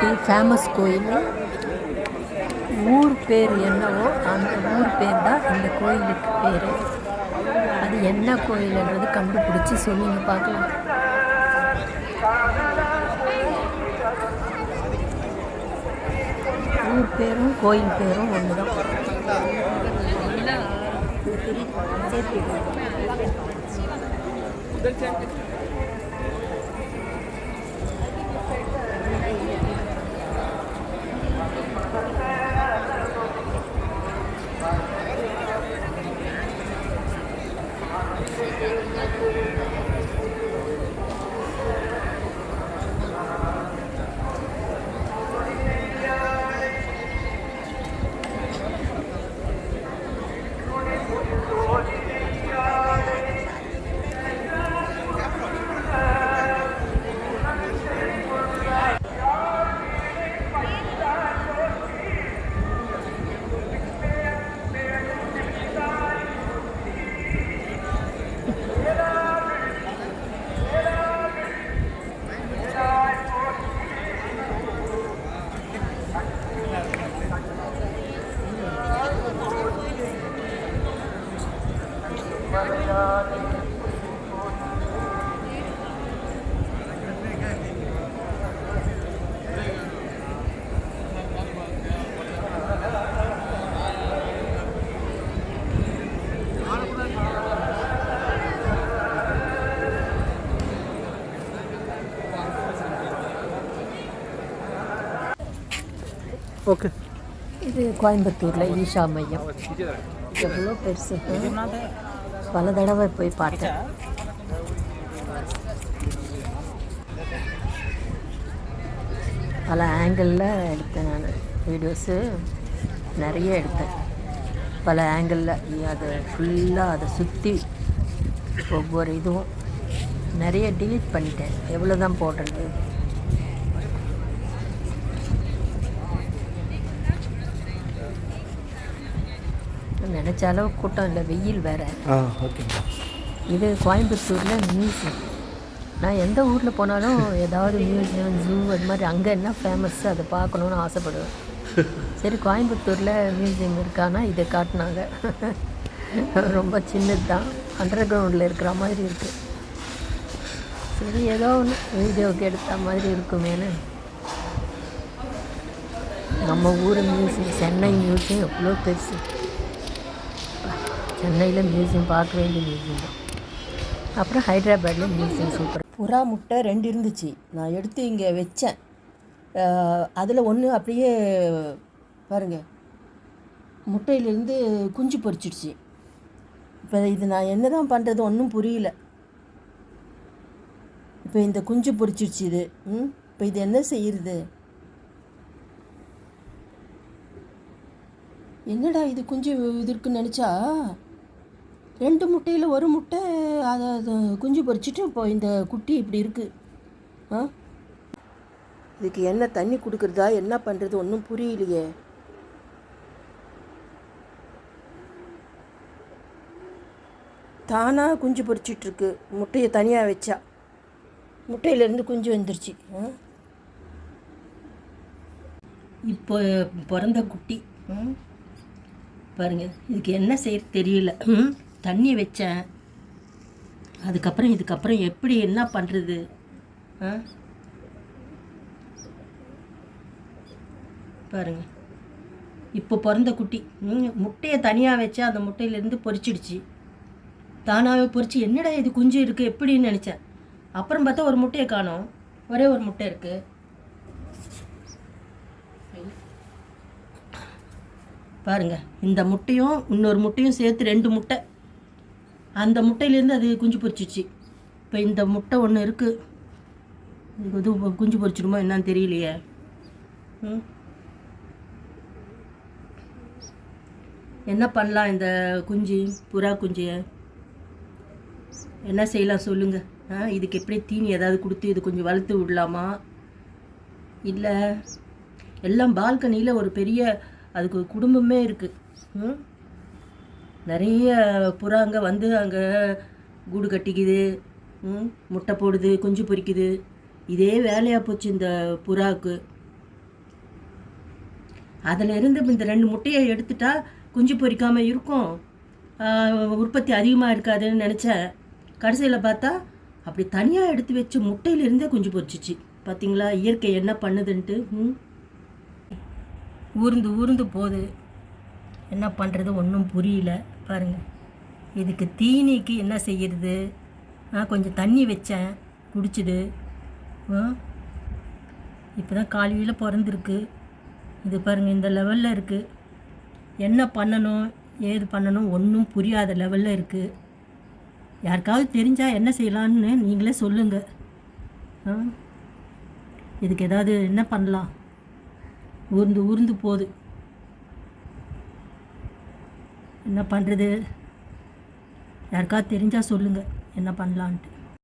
இது ஃபேமஸ் கோயில். ஊர் பேர் என்னவோ அந்த ஊர் பேர் தான் இந்த கோயிலுக்கு பேர். அது என்ன கோயில்ன்றது கண்டுபிடிச்சி சொல்லுங்க பார்க்கலாம். ஊர் பேரும் கோயில் பேரும் ஒன்று தான். ஓகே, இது கோயம்புத்தூரில் ஈஷா மையம். எவ்வளோ பெருசு. பல தடவை போய் பார்த்தேன். பல ஆங்கிளில் எடுத்தேன் நான் வீடியோஸு, நிறைய எடுத்தேன் பல ஆங்கிளில். அதை ஃபுல்லாக அதை சுற்றி ஒவ்வொரு இதுவும் நிறைய டிலீட் பண்ணிட்டேன். எவ்வளோ தான் போடுறது. நினச்ச அளவு கூட்டம் இல்லை, வெயில் வேறு. ஓகே. இது கோயம்புத்தூரில் மியூசியம். நான் எந்த ஊரில் போனாலும் ஏதாவது மியூசியம், ஜூ, அது மாதிரி அங்கே என்ன ஃபேமஸ் அதை பார்க்கணுன்னு ஆசைப்படுவேன். சரி, கோயம்புத்தூரில் மியூசியம் இருக்கான்னா இதை காட்டினாங்க. ரொம்ப சின்னது தான், அண்டர் கிரவுண்டில் இருக்கிற மாதிரி இருக்குது. சரி, ஏதோ ஒன்று வீடியோவுக்கு எடுத்த மாதிரி இருக்குமேனு. நம்ம ஊர் மியூசியம், சென்னை மியூசியம் எவ்வளோ பெருசு. சென்னையில் மியூசியம் பார்க்க வேண்டிய மியூசியம் தான். அப்புறம் ஹைதராபாத்தில் மியூசியம் சூப்பர். புறா முட்டை 2 இருந்துச்சு. நான் எடுத்து இங்கே வச்சேன். அதில் ஒன்று அப்படியே பாருங்கள், முட்டையிலேருந்து குஞ்சு பொரிச்சிடுச்சு. இப்போ இது நான் என்ன தான் பண்ணுறது ஒன்றும் புரியல. இப்போ இந்த குஞ்சு பொரிச்சிடுச்சு இது. இப்போ இது என்ன செய்கிறது? என்னடா இது குஞ்சு இது இருக்குன்னு நினச்சா 2 முட்டையில் 1 முட்டை அதை குஞ்சு பொரிச்சிட்டு இப்போ இந்த குட்டி இப்படி இருக்குது. இதுக்கு என்ன தண்ணி கொடுக்குறதா என்ன பண்ணுறது ஒன்றும் புரியலையே. தானாக குஞ்சு பொரிச்சிட்ருக்கு. முட்டையை தனியாக வச்சா முட்டையிலேருந்து குஞ்சு வந்துருச்சு. இப்போ பிறந்த குட்டி பாருங்கள். இதுக்கு என்ன செய்ய தெரியல. தண்ணி வச்சேன், இதுக்கப்புறம் எப்படி என்ன பண்ணுறது? பாருங்கள், இப்போ பிறந்த குட்டி முட்டையை தனியாக வச்சா அந்த முட்டையிலேருந்து பொரிச்சிடுச்சு. தானாகவே பொரிச்சு என்னடா இது குஞ்சு இருக்குது எப்படின்னு நினச்சேன். அப்புறம் பார்த்தா ஒரு முட்டையை காணோம், ஒரே ஒரு முட்டை இருக்குது. பாருங்கள், இந்த முட்டையும் இன்னொரு முட்டையும் சேர்த்து 2 முட்டை. அந்த முட்டையிலேருந்து அது குஞ்சு பொரிச்சிச்சு. இப்போ இந்த முட்டை ஒன்று இருக்குது, இது குஞ்சு பொரிச்சிடுமோ என்னன்னு தெரியலையே. என்ன பண்ணலாம் இந்த குஞ்சு, புறா குஞ்சு என்ன செய்யலாம் சொல்லுங்கள். இதுக்கு எப்படி தீனி ஏதாவது கொடுத்து இது கொஞ்சம் வளர்த்து விடலாமா? இல்லை எல்லாம் பால்கனியில் ஒரு பெரிய அதுக்கு குடும்பமே இருக்குது. நிறைய புறாங்க வந்து அங்கே கூடு கட்டிக்குது, முட்டை போடுது, குஞ்சு பொரிக்குது. இதே வேலையாக போச்சு இந்த புறாவுக்கு. அதில் இருந்து இந்த 2 முட்டையை எடுத்துட்டா குஞ்சு பொரிக்காமல் இருக்கும், உற்பத்தி அதிகமாக இருக்காதுன்னு நினச்சேன். கடைசியில் பார்த்தா அப்படி தனியாக எடுத்து வச்சு முட்டையிலிருந்தே குஞ்சு பொரிச்சிச்சு. பார்த்தீங்களா இயற்கை என்ன பண்ணுதுன்ட்டு. ஊர்ந்து ஊர்ந்து போகுது, என்ன பண்ணுறது ஒன்றும் புரியல. பாருங்கள், இதுக்கு தீனிக்கு என்ன செய்கிறது? கொஞ்சம் தண்ணி வச்சேன், குடிச்சிடு. இப்போ தான் காலையில் பிறந்திருக்கு. இது பாருங்கள் இந்த லெவலில் இருக்குது. என்ன பண்ணணும் ஏது பண்ணணும் ஒன்றும் புரியாத லெவலில் இருக்குது. யாருக்காவது தெரிஞ்சால் என்ன செய்யலான்னு நீங்களே சொல்லுங்கள். இதுக்கு ஏதாவது என்ன பண்ணலாம்? ஊர்ந்து ஊர்ந்து போகுது, என்ன பண்ணுறது? யாருக்காவது தெரிஞ்சால் சொல்லுங்கள் என்ன பண்ணலான்ட்டு.